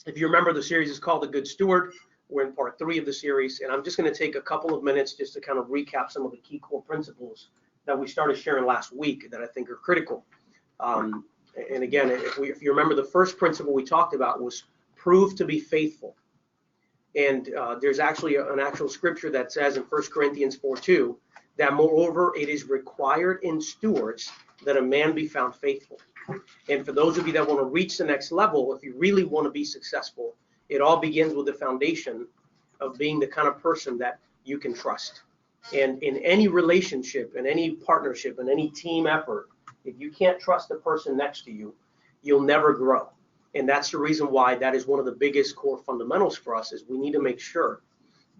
If you remember, the series is called The Good Steward. We're in part 3 of the series, and I'm just going to take a couple of minutes just to kind of recap some of the key core principles that we started sharing last week that I think are critical. And again, if you remember, the first principle we talked about was prove to be faithful. And there's actually an actual scripture that says in 1 Corinthians 4:2 that moreover it is required in stewards that a man be found faithful. And for those of you that want to reach the next level, if you really want to be successful, it all begins with the foundation of being the kind of person that you can trust. And in any relationship, in any partnership, in any team effort, if you can't trust the person next to you, you'll never grow. And that's the reason why that is one of the biggest core fundamentals for us, is we need to make sure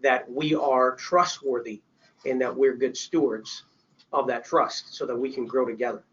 that we are trustworthy and that we're good stewards of that trust so that we can grow together.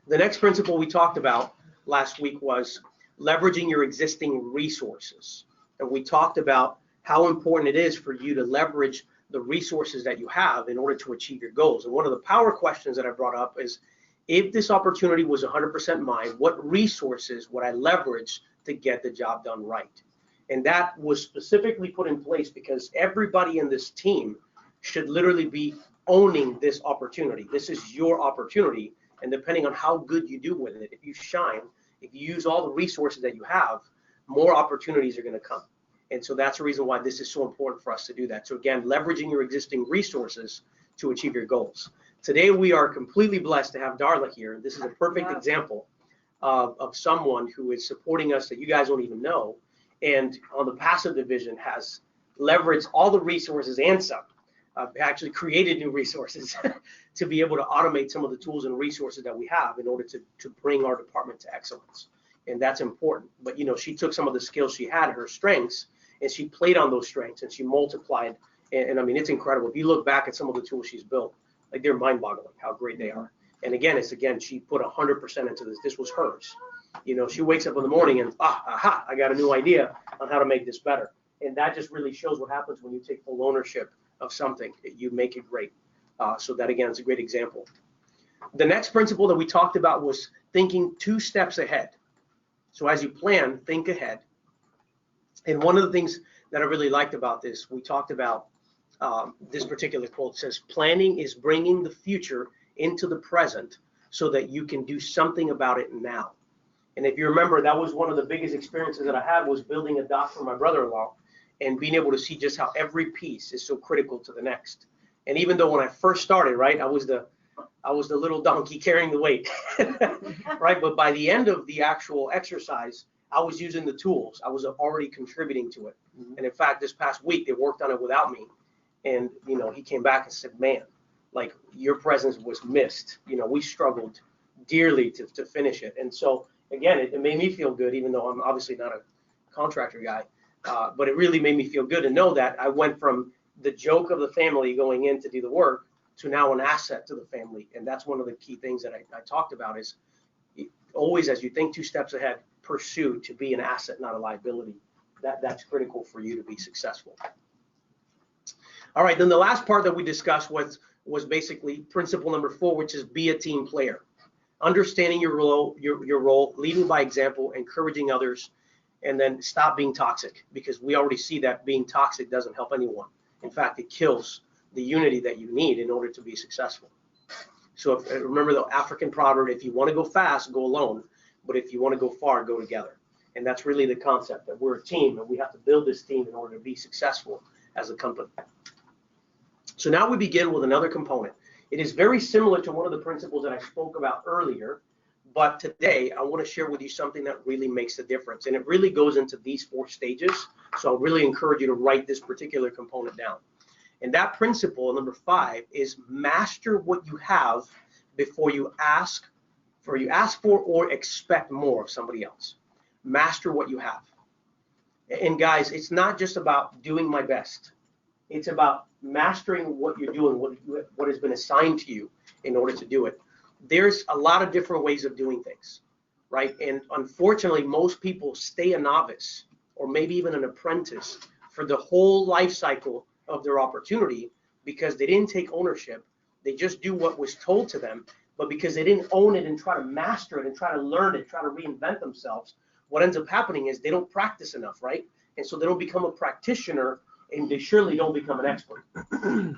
The next principle we talked about last week was leveraging your existing resources. And we talked about how important it is for you to leverage the resources that you have in order to achieve your goals. And one of the power questions that I brought up is, if this opportunity was 100% mine, what resources would I leverage to get the job done right? And that was specifically put in place because everybody in this team should literally be owning this opportunity. This is your opportunity. And depending on how good you do with it, if you shine, if you use all the resources that you have, more opportunities are going to come. And so that's the reason why this is so important for us to do that. So again, leveraging your existing resources to achieve your goals. Today, we are completely blessed to have Darla here. This is a perfect example of someone who is supporting us that you guys don't even know. And on the passive division has leveraged all the resources and some. Actually created new resources to be able to automate some of the tools and resources that we have in order to bring our department to excellence. And that's important. But, you know, she took some of the skills she had, her strengths, and she played on those strengths and she multiplied. And I mean, it's incredible. If you look back at some of the tools she's built, like, they're mind-boggling how great they are. And again, she put 100% into this. This was hers. You know, she wakes up in the morning and, I got a new idea on how to make this better. And that just really shows what happens when you take full ownership of something. You make it great. So that, again, is a great example. The next principle that we talked about was thinking 2 steps ahead. So as you plan, think ahead. And one of the things that I really liked about this, we talked about this particular quote. It says, planning is bringing the future into the present so that you can do something about it now. And if you remember, that was one of the biggest experiences that I had, was building a dock for my brother-in-law and being able to see just how every piece is so critical to the next. And even though when I first started, right, I was the little donkey carrying the weight, right? But by the end of the actual exercise, I was using the tools. I was already contributing to it. And in fact, this past week, they worked on it without me. And, you know, he came back and said, man, like, your presence was missed. You know, we struggled dearly to finish it. And so, again, it made me feel good, even though I'm obviously not a contractor guy. But it really made me feel good to know that I went from the joke of the family going in to do the work to now an asset to the family. And that's one of the key things that I talked about, is always, as you think 2 steps ahead, pursue to be an asset, not a liability. That's critical for you to be successful. All right, then the last part that we discussed was basically principle number 4, which is be a team player. Understanding your role, leading by example, encouraging others, and then stop being toxic, because we already see that being toxic doesn't help anyone. In fact, it kills the unity that you need in order to be successful. So remember the African proverb, if you want to go fast, go alone. But if you want to go far, go together. And that's really the concept, that we're a team and we have to build this team in order to be successful as a company. So now we begin with another component. It is very similar to one of the principles that I spoke about earlier, but today I want to share with you something that really makes a difference. And it really goes into these 4 stages. So I really encourage you to write this particular component down. And that principle, number 5, is master what you have before you ask for or expect more of somebody else. Master what you have. And guys, it's not just about doing my best. It's about mastering what you're doing, what has been assigned to you in order to do it. There's a lot of different ways of doing things, right? And unfortunately, most people stay a novice or maybe even an apprentice for the whole life cycle of their opportunity because they didn't take ownership. They just do what was told to them, but because they didn't own it and try to master it and try to learn it, try to reinvent themselves, what ends up happening is they don't practice enough, right? And so they don't become a practitioner, and they surely don't become an expert.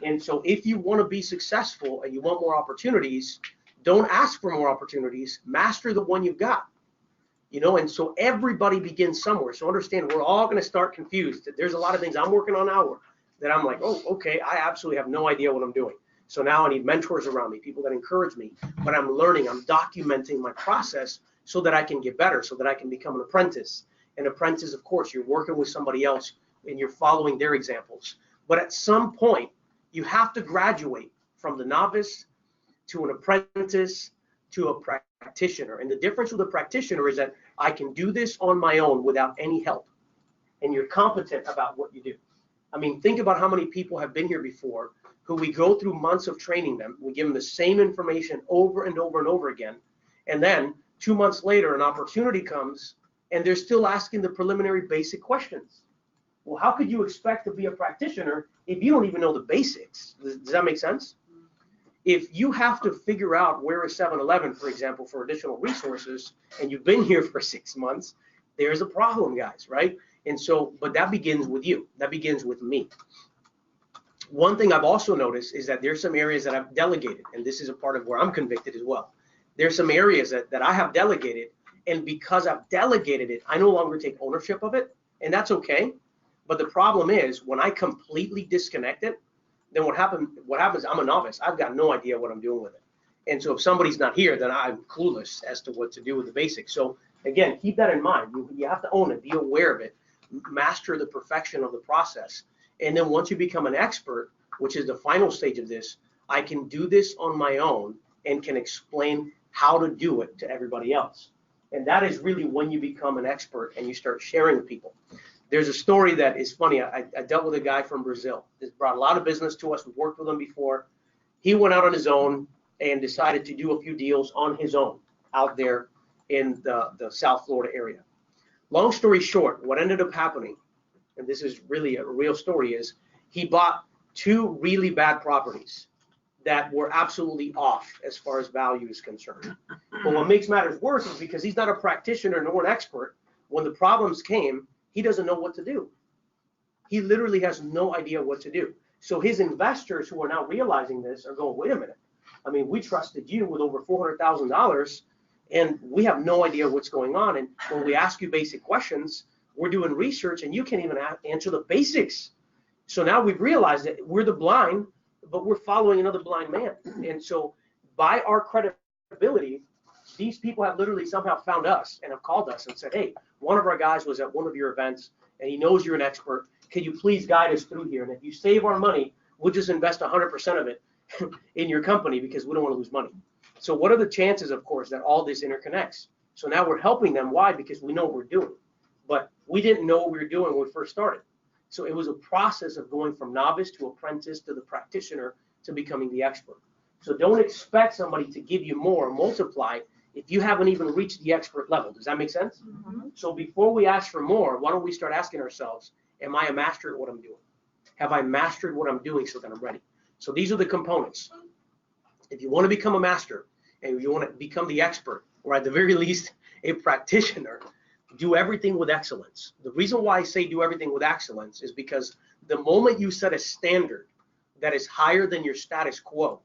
And so if you want to be successful and you want more opportunities, don't ask for more opportunities, master the one you've got. And so everybody begins somewhere. So understand, we're all going to start confused. There's a lot of things I'm working on now that I'm like, oh, okay, I absolutely have no idea what I'm doing. So now I need mentors around me, people that encourage me, but I'm learning, I'm documenting my process so that I can get better, so that I can become an apprentice. An apprentice, of course, you're working with somebody else and you're following their examples. But at some point, you have to graduate from the novice to an apprentice to a practitioner. And the difference with a practitioner is that I can do this on my own without any help. And you're competent about what you do. I mean, think about how many people have been here before who we go through months of training them. We give them the same information over and over and over again. And then 2 months later, an opportunity comes and they're still asking the preliminary basic questions. Well, how could you expect to be a practitioner if you don't even know the basics? Does that make sense? If you have to figure out where is 7-Eleven, for example, for additional resources, and you've been here for 6 months, there's a problem, guys, right? And so, but that begins with you. That begins with me. One thing I've also noticed is that there's some areas that I've delegated, and this is a part of where I'm convicted as well. There's some areas that I have delegated, and because I've delegated it, I no longer take ownership of it, and that's okay. But the problem is when I completely disconnect it, then what happens, I'm a novice. I've got no idea what I'm doing with it. And so if somebody's not here, then I'm clueless as to what to do with the basics. So again, keep that in mind. You have to own it, be aware of it, master the perfection of the process. And then once you become an expert, which is the final stage of this, I can do this on my own and can explain how to do it to everybody else. And that is really when you become an expert and you start sharing with people. There's a story that is funny. I dealt with a guy from Brazil. This brought a lot of business to us. We've worked with him before. He went out on his own and decided to do a few deals on his own out there in the South Florida area. Long story short, what ended up happening, and this is really a real story, is he bought 2 really bad properties that were absolutely off as far as value is concerned. But what makes matters worse is because he's not a practitioner nor an expert, when the problems came, he doesn't know what to do. He literally has no idea what to do. So his investors who are now realizing this are going, wait a minute. I mean, we trusted you with over $400,000 and we have no idea what's going on. And when we ask you basic questions, we're doing research and you can't even answer the basics. So now we've realized that we're the blind, but we're following another blind man. And so by our credibility, these people have literally somehow found us and have called us and said, hey, one of our guys was at one of your events and he knows you're an expert. Can you please guide us through here? And if you save our money, we'll just invest 100% of it in your company because we don't want to lose money. So what are the chances, of course, that all this interconnects? So now we're helping them. Why? Because we know what we're doing. But we didn't know what we were doing when we first started. So it was a process of going from novice to apprentice to the practitioner to becoming the expert. So don't expect somebody to give you more or multiply if you haven't even reached the expert level. Does that make sense? Mm-hmm. So before we ask for more, why don't we start asking ourselves, am I a master at what I'm doing? Have I mastered what I'm doing so that I'm ready? So these are the components. If you want to become a master and you want to become the expert, or at the very least a practitioner, do everything with excellence. The reason why I say do everything with excellence is because the moment you set a standard that is higher than your status quo,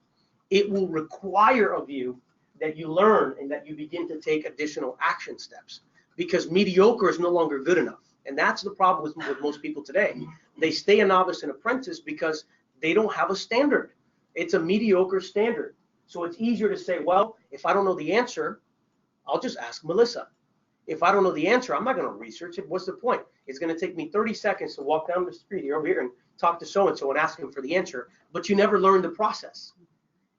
it will require of you that you learn and that you begin to take additional action steps, because mediocre is no longer good enough. And that's the problem with most people today. They stay a novice and apprentice because they don't have a standard. It's a mediocre standard. So it's easier to say, well, if I don't know the answer, I'll just ask Melissa. If I don't know the answer, I'm not going to research it. What's the point? It's going to take me 30 seconds to walk down the street here over here and talk to so-and-so and ask him for the answer, but you never learn the process.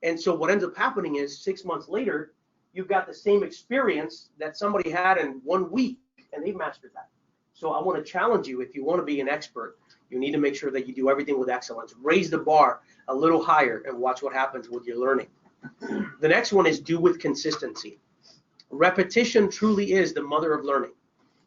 And so what ends up happening is 6 months later, you've got the same experience that somebody had in 1 week, and they've mastered that. So I want to challenge you, if you want to be an expert, you need to make sure that you do everything with excellence. Raise the bar a little higher and watch what happens with your learning. The next one is do with consistency. Repetition truly is the mother of learning.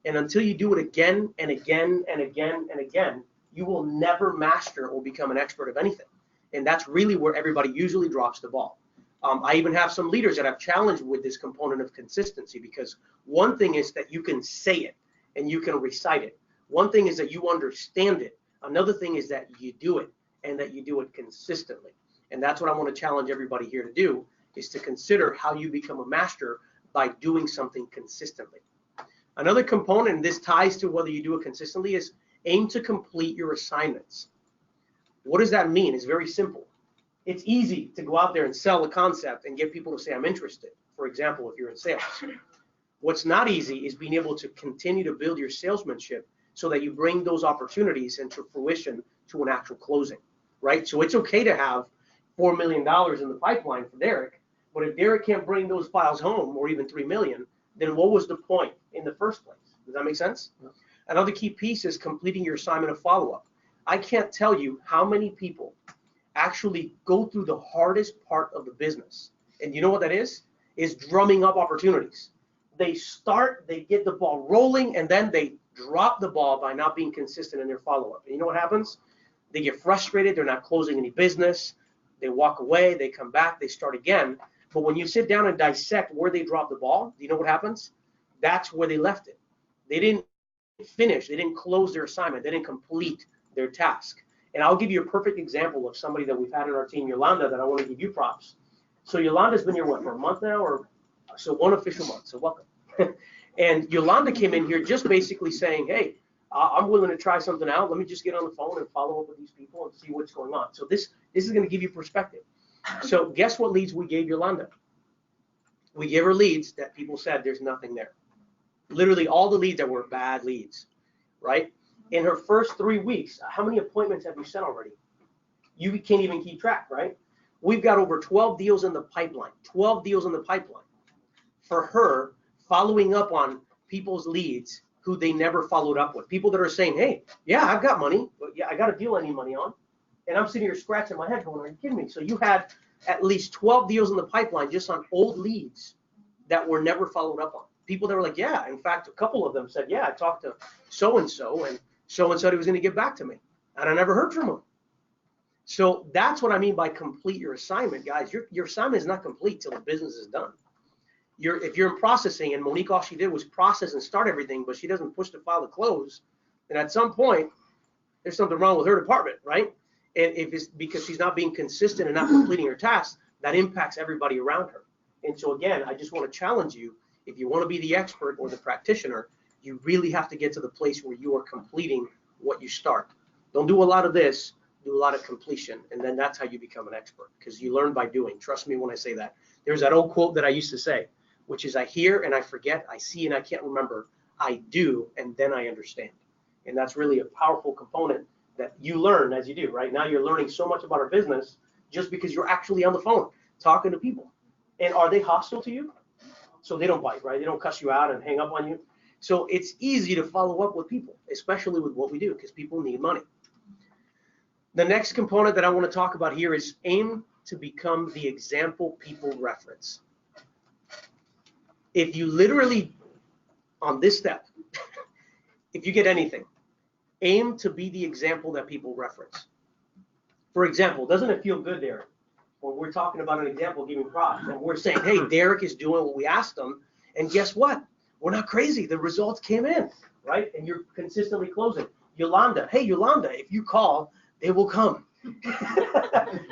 And until you do it again and again and again and again, you will never master or become an expert of anything. And that's really where everybody usually drops the ball. I even have some leaders that I've challenged with this component of consistency, because one thing is that you can say it and you can recite it. One thing is that you understand it. Another thing is that you do it, and that you do it consistently. And that's what I want to challenge everybody here to do, is to consider how you become a master by doing something consistently. Another component, and this ties to whether you do it consistently, is aim to complete your assignments. What does that mean? It's very simple. It's easy to go out there and sell a concept and get people to say, I'm interested. For example, if you're in sales. What's not easy is being able to continue to build your salesmanship so that you bring those opportunities into fruition to an actual closing, right? So it's okay to have $4 million in the pipeline for Derek, but if Derek can't bring those files home, or even 3 million, then what was the point in the first place? Does that make sense? Yeah. Another key piece is completing your assignment of follow-up. I can't tell you how many people actually go through the hardest part of the business. And you know what that is? Is drumming up opportunities. They start, they get the ball rolling, and then they drop the ball by not being consistent in their follow-up. And you know what happens? They get frustrated, they're not closing any business, they walk away, they come back, they start again. But when you sit down and dissect where they dropped the ball, do you know what happens? That's where they left it. They didn't finish, they didn't close their assignment, they didn't complete their task. And I'll give you a perfect example of somebody that we've had in our team, Yolanda, that I want to give you props. So Yolanda's been here, what, for a month now? Or so one official month, so welcome. And Yolanda came in here just basically saying, hey, I'm willing to try something out. Let me just get on the phone and follow up with these people and see what's going on. So this is going to give you perspective. So guess what leads we gave Yolanda? We gave her leads that people said there's nothing there. Literally all the leads that were bad leads, right? In her first 3 weeks, how many appointments have you sent already? You can't even keep track, right? We've got over 12 deals in the pipeline, 12 deals in the pipeline. For her, following up on people's leads who they never followed up with. People that are saying, hey, yeah, I've got money, but yeah, I got a deal I need money on. And I'm sitting here scratching my head going, are you kidding me? So you had at least 12 deals in the pipeline just on old leads that were never followed up on. People that were like, yeah, in fact, a couple of them said, yeah, I talked to so-and-so, and so-and-so he was going to get back to me. And I never heard from him. So that's what I mean by complete your assignment, guys. Your assignment is not complete till the business is done. If you're in processing, and Monique, all she did was process and start everything, but she doesn't push the file to close, then at some point, there's something wrong with her department, right? And if it's because she's not being consistent and not completing her tasks, that impacts everybody around her. And so again, I just want to challenge you, if you want to be the expert or the practitioner, you really have to get to the place where you are completing what you start. Don't do a lot of this, do a lot of completion, and then that's how you become an expert, because you learn by doing. Trust me when I say that. There's that old quote that I used to say, which is I hear and I forget, I see and I can't remember, I do and then I understand. And that's really a powerful component that you learn as you do. Right now you're learning so much about our business just because you're actually on the phone talking to people. And are they hostile to you? So they don't bite, right? They don't cuss you out and hang up on you. So it's easy to follow up with people, especially with what we do, because people need money. The next component that I want to talk about here is aim to become the example people reference. If you literally, on this step, if you get anything, aim to be the example that people reference. For example, doesn't it feel good, Derek, when we're talking about an example, giving props, and we're saying, hey, Derek is doing what we asked him, and guess what? We're not crazy. The results came in, right? And you're consistently closing. Yolanda, hey, Yolanda, if you call, they will come.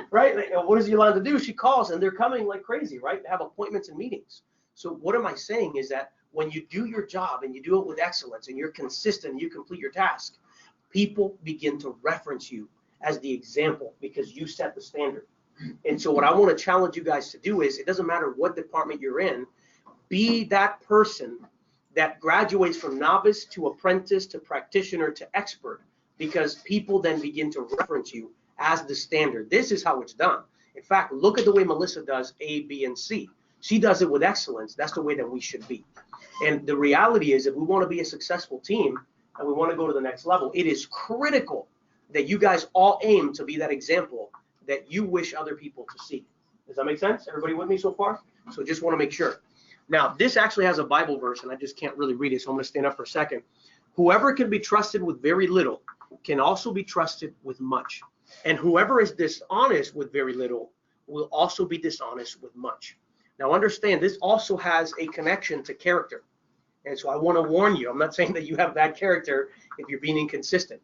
Right? What does Yolanda do? She calls, and they're coming like crazy, right? They have appointments and meetings. So what am I saying is that when you do your job and you do it with excellence and you're consistent and you complete your task, people begin to reference you as the example because you set the standard. And so what I want to challenge you guys to do is, it doesn't matter what department you're in, be that person that graduates from novice to apprentice to practitioner to expert, because people then begin to reference you as the standard. This is how it's done. In fact, look at the way Melissa does A, B, and C. She does it with excellence. That's the way that we should be. And the reality is, if we want to be a successful team and we want to go to the next level, it is critical that you guys all aim to be that example that you wish other people to see. Does that make sense? Everybody with me so far? So just want to make sure. Now, this actually has a Bible verse, and I just can't really read it, so I'm going to stand up for a second. Whoever can be trusted with very little can also be trusted with much. And whoever is dishonest with very little will also be dishonest with much. Now understand, this also has a connection to character. And so I want to warn you, I'm not saying that you have bad character if you're being inconsistent.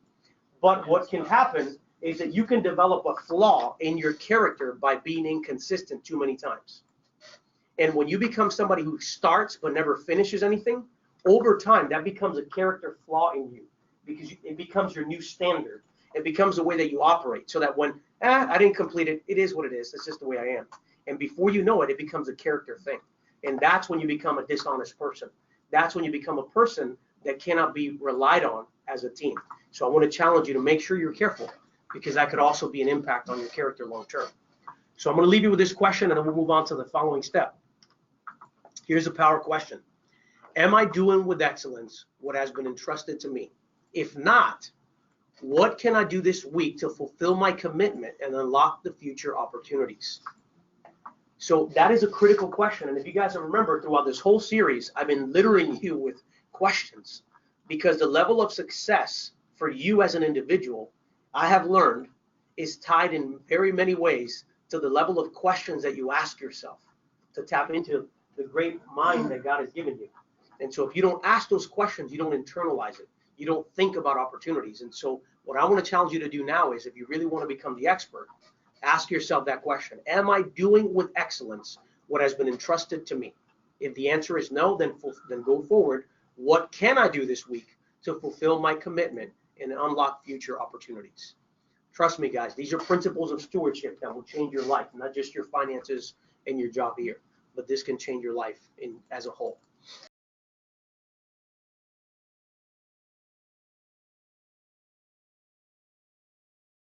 But what can happen is that you can develop a flaw in your character by being inconsistent too many times. And when you become somebody who starts but never finishes anything, over time that becomes a character flaw in you, because it becomes your new standard. It becomes the way that you operate, so that when I didn't complete it, it is what it is. That's just the way I am. And before you know it, it becomes a character thing. And that's when you become a dishonest person. That's when you become a person that cannot be relied on as a team. So I want to challenge you to make sure you're careful, because that could also be an impact on your character long term. So I'm going to leave you with this question, and then we'll move on to the following step. Here's a power question. Am I doing with excellence what has been entrusted to me? If not, what can I do this week to fulfill my commitment and unlock the future opportunities? So that is a critical question. And if you guys remember, throughout this whole series, I've been littering you with questions, because the level of success for you as an individual, I have learned, is tied in very many ways to the level of questions that you ask yourself, to tap into the great mind that God has given you. And so if you don't ask those questions, you don't internalize it. You don't think about opportunities. And so what I want to challenge you to do now is, if you really want to become the expert, ask yourself that question. Am I doing with excellence what has been entrusted to me? If the answer is no, then go forward. What can I do this week to fulfill my commitment and unlock future opportunities? Trust me, guys, these are principles of stewardship that will change your life, not just your finances and your job here, but this can change your life as a whole.